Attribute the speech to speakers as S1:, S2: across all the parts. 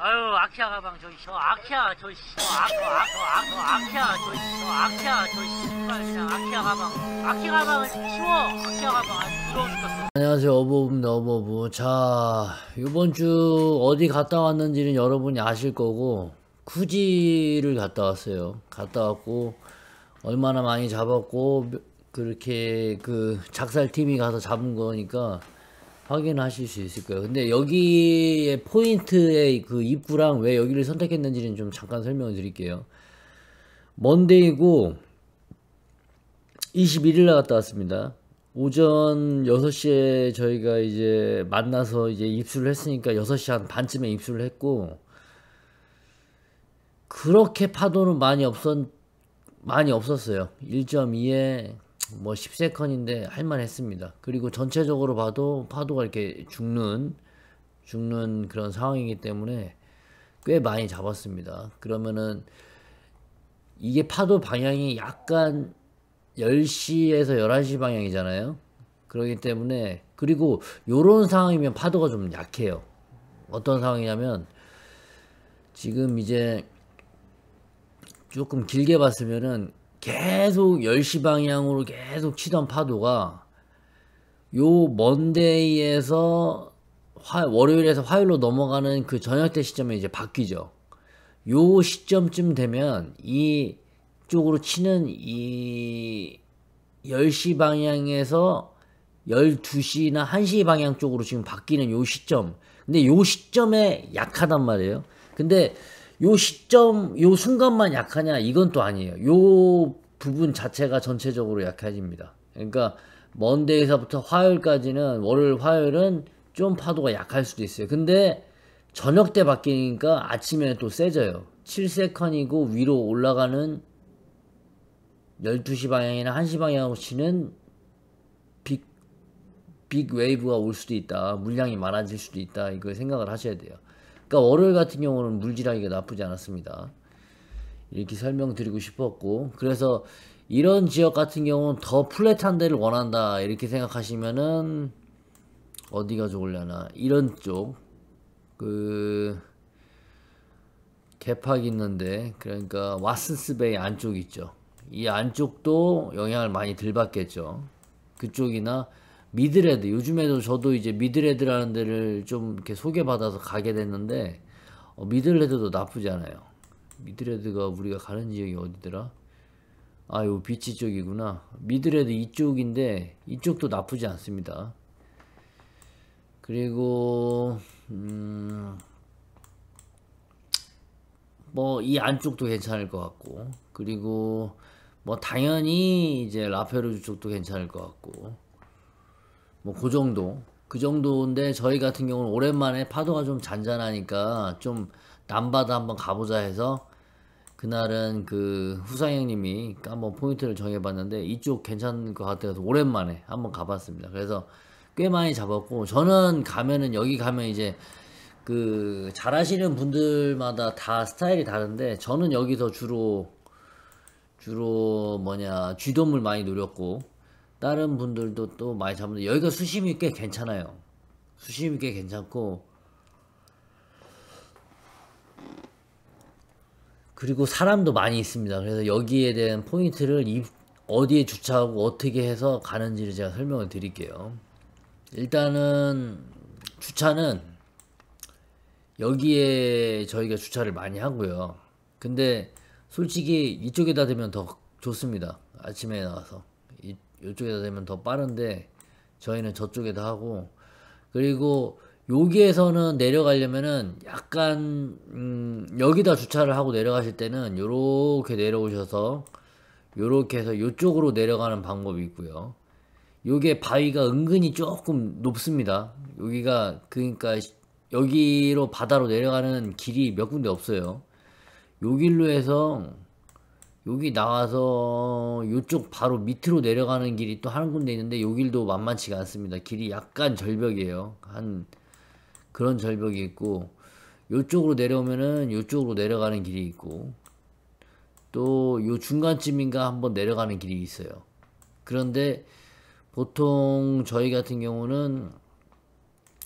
S1: 아유, 아키아 가방, 저기, 저, 아키아, 저, 아키아, 저, 씨발, 그냥, 아키아 가방. 아키아 가방을 치워! 아키아 가방, 아주 부러워 죽겠어.
S2: 안녕하세요, 어버부입니다. 어버부. 자, 이번 주 어디 갔다 왔는지는 여러분이 아실 거고, 쿠지를 갔다 왔어요. 갔다 왔고, 얼마나 많이 잡았고, 그렇게 그 작살팀이 가서 잡은 거니까 확인하실 수 있을 거예요. 근데 여기에 포인트의 그 입구랑 왜 여기를 선택했는지는 좀 잠깐 설명을 드릴게요. 먼데이고 21일 날 갔다 왔습니다. 오전 6시에 저희가 이제 만나서 이제 입수를 했으니까 6시 한 반쯤에 입수를 했고, 그렇게 파도는 많이 없었어요. 1.2에 뭐 10세컨인데 할만했습니다. 그리고 전체적으로 봐도 파도가 이렇게 죽는 그런 상황이기 때문에 꽤 많이 잡았습니다. 그러면은 이게 파도 방향이 약간 10시에서 11시 방향이잖아요. 그렇기 때문에, 그리고 요런 상황이면 파도가 좀 약해요. 어떤 상황이냐면 지금 이제 조금 길게 봤으면은 계속 10시 방향으로 계속 치던 파도가 요 먼데이에서 월요일에서 화요일로 넘어가는 그 저녁 때 시점에 이제 바뀌죠. 요 시점쯤 되면 이 쪽으로 치는 이 10시 방향에서 12시나 1시 방향 쪽으로 지금 바뀌는 요 시점. 근데 요 시점에 약하단 말이에요. 근데 요 시점, 요 순간만 약하냐? 이건 또 아니에요. 요 부분 자체가 전체적으로 약해집니다. 그러니까 먼데이서부터 화요일까지는, 월요일, 화요일은 좀 파도가 약할 수도 있어요. 근데 저녁 때 바뀌니까 아침에 또 세져요. 7세컨이고 위로 올라가는 12시 방향이나 1시 방향으로 치는 빅 웨이브가 올 수도 있다. 물량이 많아질 수도 있다. 이걸 생각을 하셔야 돼요. 그러니까 월요일 같은 경우는 물질하기가 나쁘지 않았습니다. 이렇게 설명드리고 싶었고, 그래서 이런 지역 같은 경우는 더 플랫한 데를 원한다 이렇게 생각하시면은 어디가 좋으려나, 이런 쪽 그 개팍 있는데, 그러니까 왓슨스베이 안쪽 있죠. 이 안쪽도 영향을 많이 덜 받겠죠. 그쪽이나 미드레드, 요즘에도 저도 이제 미드레드라는 데를 좀 이렇게 소개받아서 가게 됐는데, 미드레드도 나쁘지 않아요. 미드레드가 우리가 가는 지역이 어디더라? 아, 요 비치 쪽이구나. 미드레드 이쪽인데 이쪽도 나쁘지 않습니다. 그리고 뭐 이 안쪽도 괜찮을 것 같고, 그리고 뭐 당연히 이제 라페르주 쪽도 괜찮을 것 같고, 뭐 그 정도인데, 저희 같은 경우는 오랜만에 파도가 좀 잔잔하니까 좀 남바다 한번 가보자 해서 그날은 그 후상 형님이 한번 포인트를 정해봤는데 이쪽 괜찮을 것 같아서 오랜만에 한번 가봤습니다. 그래서 꽤 많이 잡았고, 저는 가면은, 여기 가면 이제 그 잘하시는 분들마다 다 스타일이 다른데, 저는 여기서 주로 쥐돔을 많이 노렸고, 다른 분들도 또 많이 잡는데, 여기가 수심이 꽤 괜찮아요. 수심이 꽤 괜찮고, 그리고 사람도 많이 있습니다. 그래서 여기에 대한 포인트를 어디에 주차하고 어떻게 해서 가는지를 제가 설명을 드릴게요. 일단은 주차는 여기에 저희가 주차를 많이 하고요. 근데 솔직히 이쪽에다 대면 더 좋습니다. 아침에 나와서 이쪽에다 대면 더 빠른데, 저희는 저쪽에다 하고, 그리고 여기에서는 내려가려면은 약간 여기다 주차를 하고 내려가실 때는 요렇게 내려오셔서 요렇게 해서 요쪽으로 내려가는 방법이 있고요. 요게 바위가 은근히 조금 높습니다. 여기가, 그러니까 여기로 바다로 내려가는 길이 몇 군데 없어요. 요 길로 해서 여기 나와서 요쪽 바로 밑으로 내려가는 길이 또 한 군데 있는데, 요 길도 만만치가 않습니다. 길이 약간 절벽이에요. 그런 절벽이 있고, 요쪽으로 내려오면은 요쪽으로 내려가는 길이 있고, 또 요 중간쯤인가 한번 내려가는 길이 있어요. 그런데 보통 저희 같은 경우는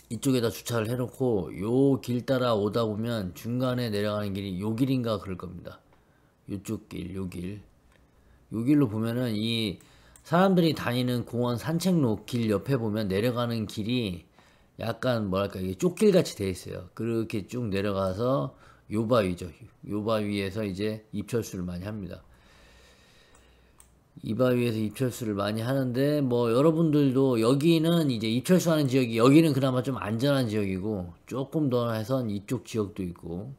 S2: 이쪽에다 주차를 해놓고 요 길 따라 오다 보면 중간에 내려가는 길이 요 길인가 그럴 겁니다. 요쪽 길, 요 길. 요 길로 보면은 이 사람들이 다니는 공원 산책로 길 옆에 보면 내려가는 길이 약간 뭐랄까 이게 쪽길 같이 돼 있어요. 그렇게 쭉 내려가서 요 바위죠. 요 바위에서 이제 입철수를 많이 합니다. 이 바위에서 입철수를 많이 하는데 뭐 여러분들도 여기는 이제 입철수하는 지역이 여기는 그나마 좀 안전한 지역이고 조금 더 해선 이쪽 지역도 있고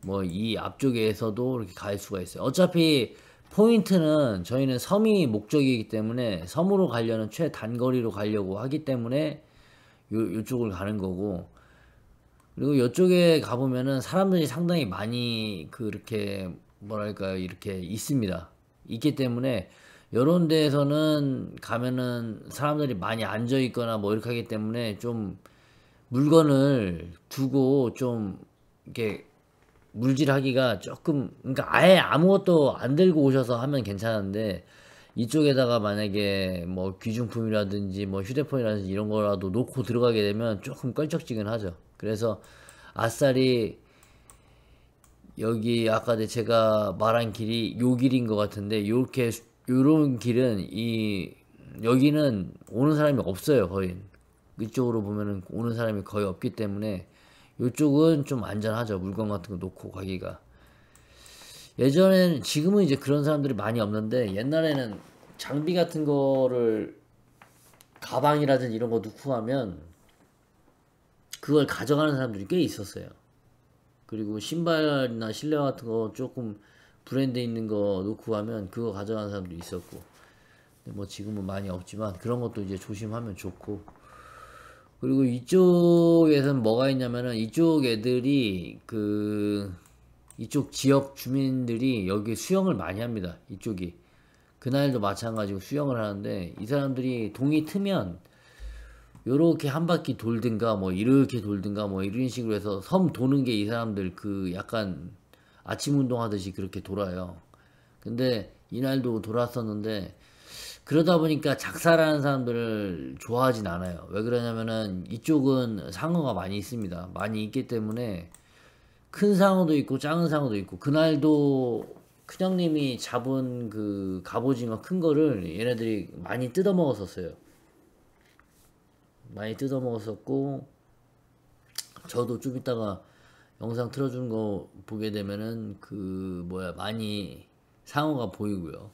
S2: 뭐 이 앞쪽에서도 이렇게 갈 수가 있어요. 어차피 포인트는 저희는 섬이 목적이기 때문에 섬으로 가려는 최단거리로 가려고 하기 때문에 요쪽을 가는 거고, 그리고 이쪽에 가보면은 사람들이 상당히 많이 그렇게 뭐랄까요 이렇게 있습니다. 있기 때문에 요런 데에서는 가면은 사람들이 많이 앉아 있거나 뭐 이렇게 하기 때문에 좀 물건을 두고 좀 이렇게 물질하기가 조금, 그러니까 아예 아무것도 안 들고 오셔서 하면 괜찮은데 이쪽에다가 만약에 뭐 귀중품이라든지 뭐 휴대폰이라든지 이런 거라도 놓고 들어가게 되면 조금 껄쩍지근하죠. 그래서 아싸리 여기 아까 제가 말한 길이 요 길인 것 같은데 요렇게 요런 길은 이 여기는 오는 사람이 없어요. 거의 이쪽으로 보면은 오는 사람이 거의 없기 때문에 요쪽은 좀 안전하죠. 물건 같은 거 놓고 가기가. 예전엔, 지금은 이제 그런 사람들이 많이 없는데 옛날에는 장비 같은 거를 가방이라든지 이런 거 넣고 가면 그걸 가져가는 사람들이 꽤 있었어요. 그리고 신발이나 실내화 같은 거 조금 브랜드 있는 거 놓고 가면 그거 가져가는 사람도 있었고, 근데 뭐 지금은 많이 없지만 그런 것도 이제 조심하면 좋고. 그리고 이쪽에서는 뭐가 있냐면은 이쪽 애들이 이쪽 지역 주민들이 여기 수영을 많이 합니다. 이쪽이 그날도 마찬가지고 수영을 하는데 이 사람들이 동이 트면 요렇게 한 바퀴 돌든가 뭐 이렇게 돌든가 뭐 이런 식으로 해서 섬 도는 게 이 사람들 약간 아침 운동하듯이 그렇게 돌아요. 근데 이날도 돌았었는데 그러다 보니까 작살하는 사람들을 좋아하진 않아요. 왜 그러냐면은 이쪽은 상어가 많이 있습니다. 많이 있기 때문에 큰 상어도 있고 작은 상어도 있고, 그날도 큰형님이 잡은 그 갑오징어 큰 거를 얘네들이 많이 뜯어 먹었었어요. 많이 뜯어 먹었었고, 저도 좀 이따가 영상 틀어주는 거 보게 되면은 많이 상어가 보이고요.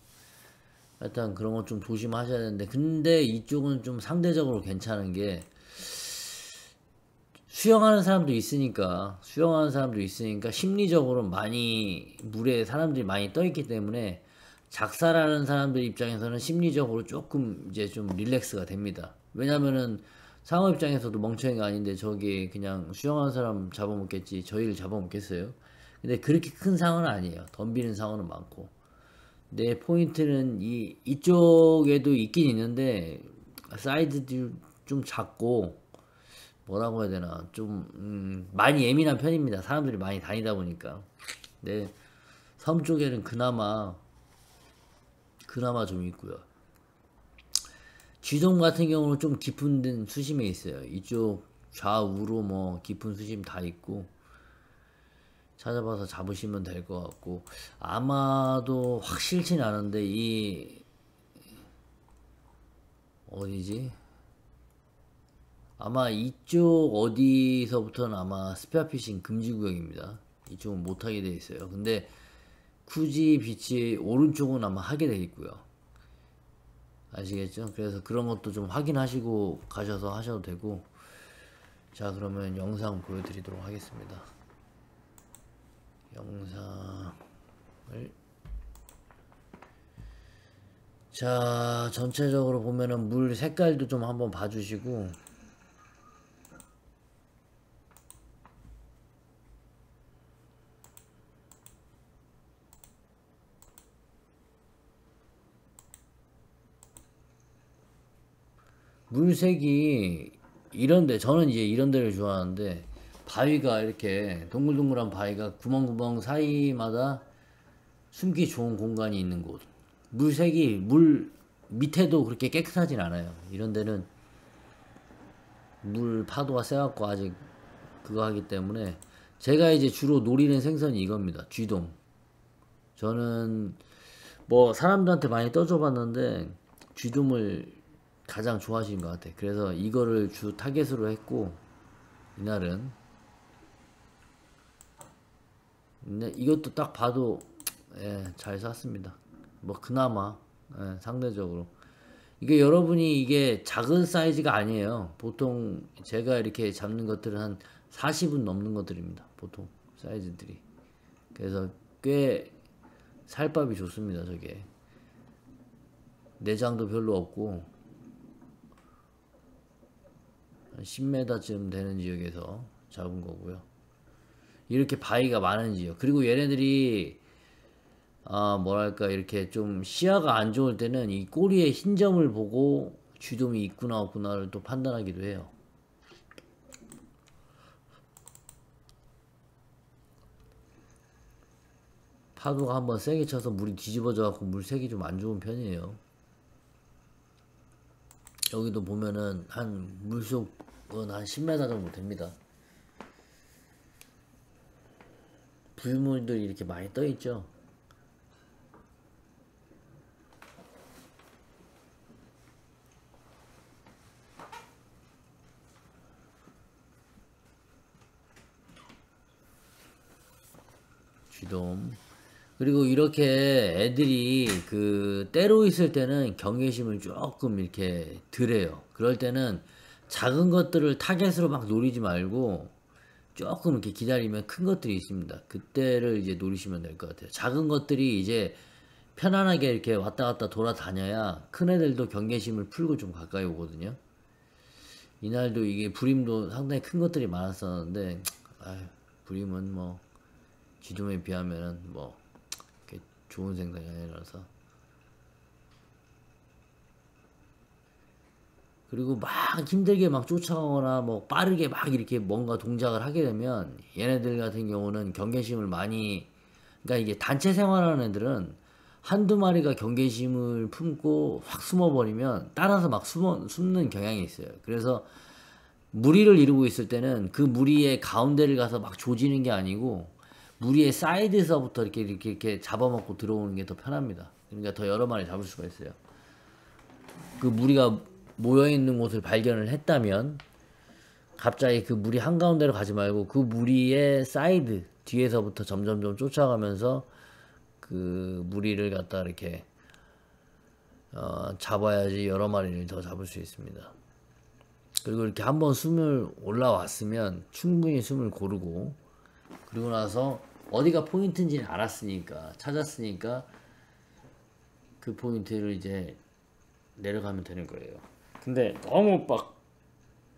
S2: 일단 그런 거 좀 조심하셔야 되는데, 근데 이쪽은 좀 상대적으로 괜찮은 게 수영하는 사람도 있으니까 심리적으로 많이 물에 사람들이 많이 떠 있기 때문에 작살하는 사람들 입장에서는 심리적으로 조금 이제 좀 릴렉스가 됩니다. 왜냐면은 상어 입장에서도 멍청이가 아닌데 저기 그냥 수영하는 사람 잡아먹겠지 저희를 잡아먹겠어요? 근데 그렇게 큰 상어는 아니에요. 덤비는 상어는 많고. 내 포인트는 이쪽에도 있긴 있는데 사이즈도 좀 작고, 뭐라고 해야 되나, 좀 많이 예민한 편입니다. 사람들이 많이 다니다 보니까. 네, 섬 쪽에는 그나마 좀 있고요. 쥐돔 같은 경우는 좀 깊은 데는 수심에 있어요. 이쪽 좌우로 뭐 깊은 수심 다 있고, 찾아봐서 잡으시면 될 것 같고, 아마도 확실치는 않은데 어디지? 아마 이쪽 어디서부터는 아마 스페어피싱 금지구역입니다. 이쪽은 못하게 돼 있어요. 근데 쿠지 비치 오른쪽은 아마 하게 돼 있고요. 아시겠죠? 그래서 그런 것도 좀 확인하시고 가셔서 하셔도 되고. 자, 그러면 영상 보여드리도록 하겠습니다. 영상을, 자, 전체적으로 보면은 물 색깔도 좀 한번 봐주시고, 물색이 이런데, 저는 이제 이런 데를 좋아하는데 바위가 이렇게 동글동글한 바위가 구멍구멍 사이마다 숨기 좋은 공간이 있는 곳, 물색이 물 밑에도 그렇게 깨끗하진 않아요. 이런 데는 물 파도가 세갖고 아직 그거 하기 때문에 제가 이제 주로 노리는 생선이 이겁니다. 쥐돔. 저는 뭐 사람들한테 많이 떠줘봤는데 쥐돔을 가장 좋아하시는 것 같아. 그래서 이거를 주 타겟으로 했고 이날은. 근데 이것도 딱 봐도 예, 잘 샀습니다. 뭐 그나마 예, 상대적으로 이게 여러분이 이게 작은 사이즈가 아니에요. 보통 제가 이렇게 잡는 것들은 한 40은 넘는 것들입니다. 보통 사이즈들이. 그래서 꽤 살밥이 좋습니다. 저게 내장도 별로 없고 한 10m쯤 되는 지역에서 잡은 거고요. 이렇게 바위가 많은 지역. 그리고 얘네들이 뭐랄까 이렇게 좀 시야가 안 좋을 때는 이 꼬리에 흰 점을 보고 쥐돔이 있구나 없구나를 또 판단하기도 해요. 파도가 한번 세게 쳐서 물이 뒤집어져 갖고 물색이 좀 안 좋은 편이에요. 여기도 보면은 한 물속은 한 10m 정도 됩니다. 불물들이 이렇게 많이 떠 있죠. 쥐돔. 그리고 이렇게 애들이 그 때로 있을 때는 경계심을 조금 이렇게 덜해요. 그럴 때는 작은 것들을 타겟으로 막 노리지 말고 조금 이렇게 기다리면 큰 것들이 있습니다. 그때를 이제 노리시면 될 것 같아요. 작은 것들이 이제 편안하게 이렇게 왔다 갔다 돌아다녀야 큰 애들도 경계심을 풀고 좀 가까이 오거든요. 이날도 이게 부림도 상당히 큰 것들이 많았었는데 아유, 부림은 뭐 쥐돔에 비하면은 뭐 좋은 생선이 아니라서. 그리고 막 힘들게 막 쫓아가거나 뭐 빠르게 막 이렇게 뭔가 동작을 하게 되면 얘네들 같은 경우는 경계심을 많이, 그러니까 이게 단체 생활하는 애들은 한두 마리가 경계심을 품고 확 숨어버리면 따라서 막 숨는 경향이 있어요. 그래서 무리를 이루고 있을 때는 그 무리의 가운데를 가서 막 조지는 게 아니고 무리의 사이드에서부터 이렇게 잡아먹고 들어오는 게 더 편합니다. 그러니까 더 여러 마리 잡을 수가 있어요. 그 무리가 모여있는 곳을 발견을 했다면 갑자기 그 무리 한가운데로 가지 말고 그 무리의 사이드 뒤에서부터 점점점 쫓아가면서 그 무리를 갖다 이렇게 잡아야지 여러 마리를 더 잡을 수 있습니다. 그리고 이렇게 한번 숨을 올라왔으면 충분히 숨을 고르고, 그리고 나서 어디가 포인트인지는 알았으니까, 찾았으니까 그 포인트를 이제 내려가면 되는 거예요. 근데 너무 막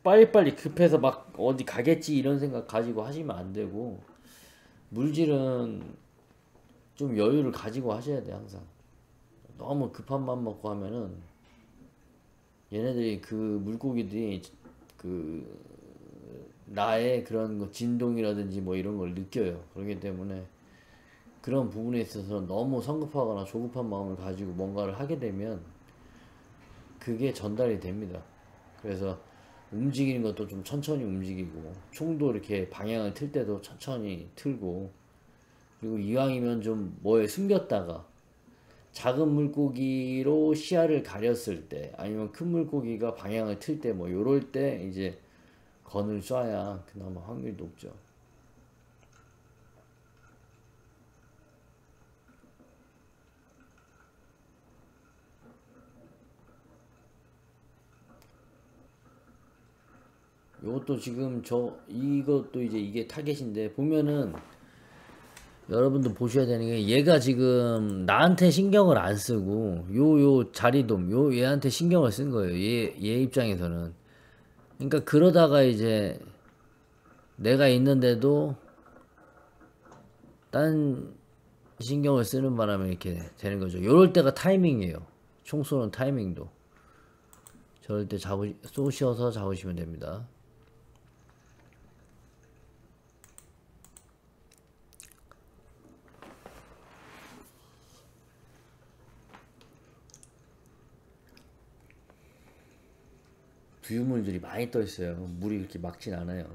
S2: 빨리빨리 급해서 막 어디 가겠지 이런 생각 가지고 하시면 안 되고, 물질은 좀 여유를 가지고 하셔야 돼. 항상 너무 급한 맘 먹고 하면은 얘네들이 그 물고기들이 그 나의 그런 거 진동이라든지 뭐 이런 걸 느껴요. 그렇기 때문에 그런 부분에 있어서 너무 성급하거나 조급한 마음을 가지고 뭔가를 하게 되면 그게 전달이 됩니다. 그래서 움직이는 것도 좀 천천히 움직이고, 총도 이렇게 방향을 틀 때도 천천히 틀고, 그리고 이왕이면 좀 뭐에 숨겼다가 작은 물고기로 시야를 가렸을 때, 아니면 큰 물고기가 방향을 틀 때 뭐 요럴 때 이제 건을 쏴야 그나마 확률이 높죠. 요것도 지금 이것도 이제 이게 타겟인데, 보면은 여러분들 보셔야 되는 게, 얘가 지금 나한테 신경을 안 쓰고 요 자리돔 얘한테 신경을 쓴 거예요. 얘 입장에서는. 그러니까 그러다가 이제 내가 있는데도 딴 신경을 쓰는 바람에 이렇게 되는 거죠. 요럴 때가 타이밍이에요. 총 쏘는 타이밍도. 저럴 때 쏘셔서 잡으시면 됩니다. 두유물들이 많이 떠 있어요. 물이 그렇게 막진 않아요.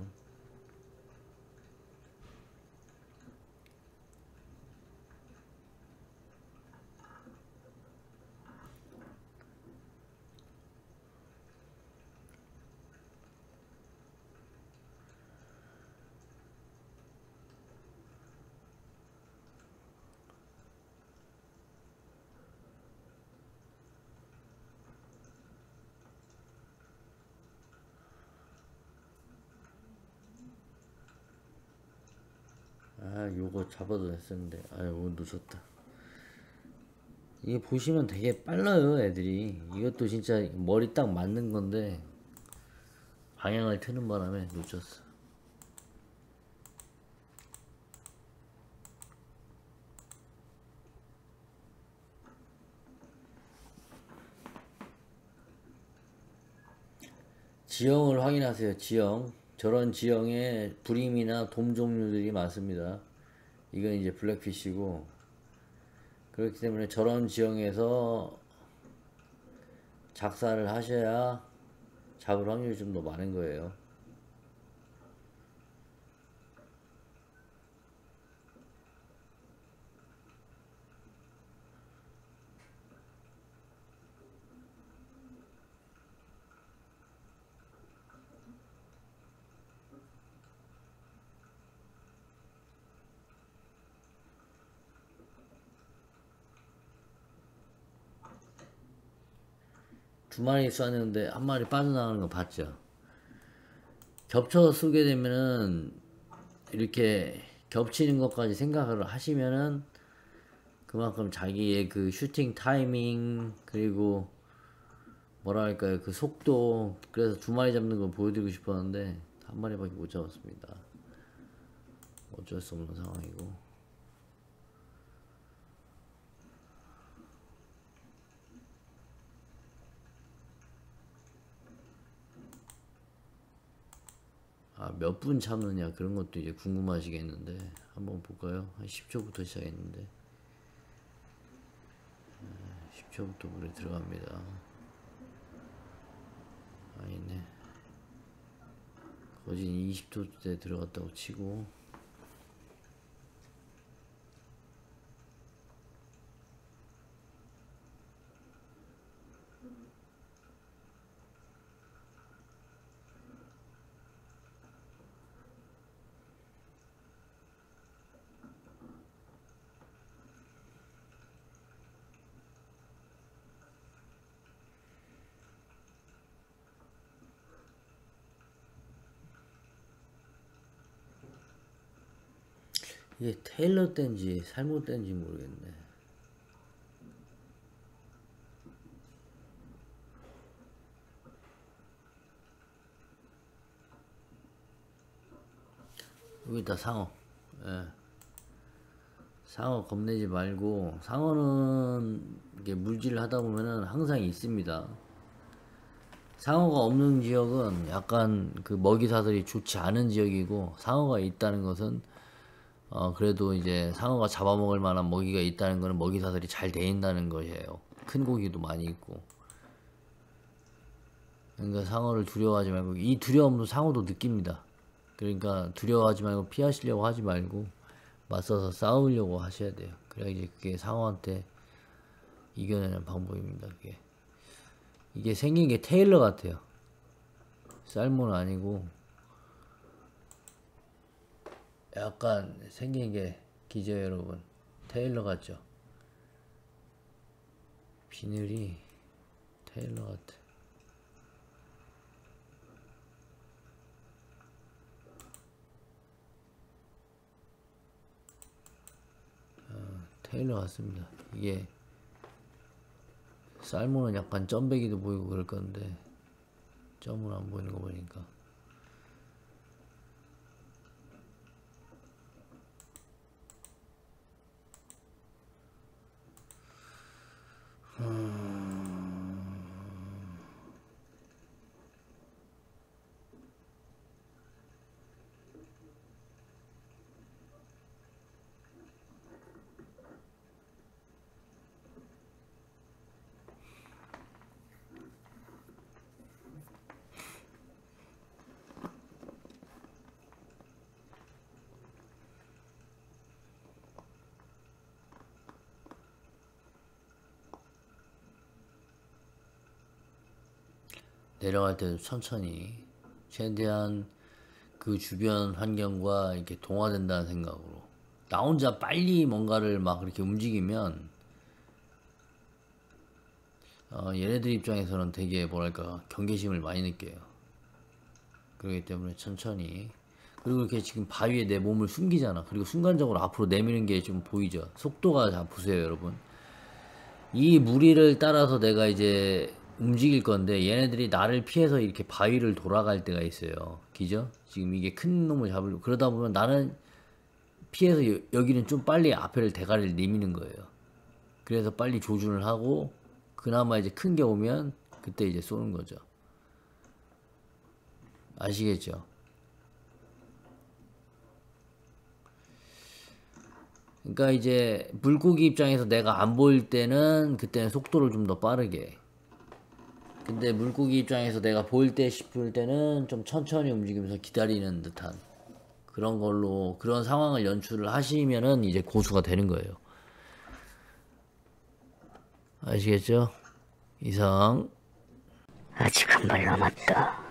S2: 아, 요거 잡아도 됐었는데, 아, 요거 놓쳤다. 이게 보시면 되게 빨라요, 애들이. 이것도 진짜 머리 딱 맞는 건데, 방향을 트는 바람에 놓쳤어. 지형을 확인하세요. 지형. 저런 지형에 브림이나 돔 종류들이 많습니다. 이건 이제 블랙피쉬고, 그렇기 때문에 저런 지형에서 작사를 하셔야 잡을 확률이 좀 더 많은 거예요. 두 마리 쐈는데 한 마리 빠져나가는 거 봤죠? 겹쳐서 쏘게 되면은 이렇게 겹치는 것까지 생각을 하시면은 그만큼 자기의 그 슈팅 타이밍 그리고 뭐랄까요 그 속도, 그래서 두 마리 잡는 걸 보여드리고 싶었는데 한 마리밖에 못 잡았습니다. 어쩔 수 없는 상황이고. 아, 몇 분 참느냐 그런 것도 이제 궁금하시겠는데 한번 볼까요? 한 10초부터 시작했는데 10초부터 물에 들어갑니다. 아니네. 거진 20초 때 들어갔다고 치고 이게 테일러 땐지 살모 땐지 모르겠네. 여기다 상어. 예. 상어 겁내지 말고, 상어는 이게 물질을 하다 보면은 항상 있습니다. 상어가 없는 지역은 약간 그 먹이사슬이 좋지 않은 지역이고, 상어가 있다는 것은 그래도 이제 상어가 잡아먹을 만한 먹이가 있다는 거는 먹이사슬이 잘 돼 있다는 것이에요. 큰 고기도 많이 있고. 그러니까 상어를 두려워하지 말고, 이 두려움도 상어도 느낍니다. 그러니까 두려워하지 말고 피하시려고 하지 말고 맞서서 싸우려고 하셔야 돼요. 그래야 이제 그게 상어한테 이겨내는 방법입니다. 그게. 이게 생긴 게 테일러 같아요. 살모는 아니고 약간 생긴 게 기죠 여러분. 테일러 같죠? 비늘이 테일러 같아. 테일러 같습니다. 이게 살모는 약간 점배기도 보이고 그럴 건데 점은 안 보이는 거 보니까 내려갈 때도 천천히 최대한 그 주변 환경과 이렇게 동화된다는 생각으로 나 혼자 빨리 뭔가를 막 그렇게 움직이면 얘네들 입장에서는 되게 뭐랄까 경계심을 많이 느껴요. 그렇기 때문에 천천히. 그리고 이렇게 지금 바위에 내 몸을 숨기잖아. 그리고 순간적으로 앞으로 내미는 게 좀 보이죠. 속도가 자 보세요 여러분. 이 무리를 따라서 내가 이제 움직일 건데 얘네들이 나를 피해서 이렇게 바위를 돌아갈 때가 있어요. 그죠? 지금 이게 큰 놈을 잡으려고 그러다 보면 나는 피해서 여기는 좀 빨리 앞에를 대가리를 내미는 거예요. 그래서 빨리 조준을 하고 그나마 이제 큰 게 오면 그때 이제 쏘는 거죠. 아시겠죠? 그러니까 이제 물고기 입장에서 내가 안 보일 때는 그때는 속도를 좀 더 빠르게. 근데 물고기 입장에서 내가 보일 때 싶을 때는 좀 천천히 움직이면서 기다리는 듯한 그런 걸로 그런 상황을 연출을 하시면은 이제 고수가 되는 거예요. 아시겠죠? 이상.
S3: 아직 한 발 남았다.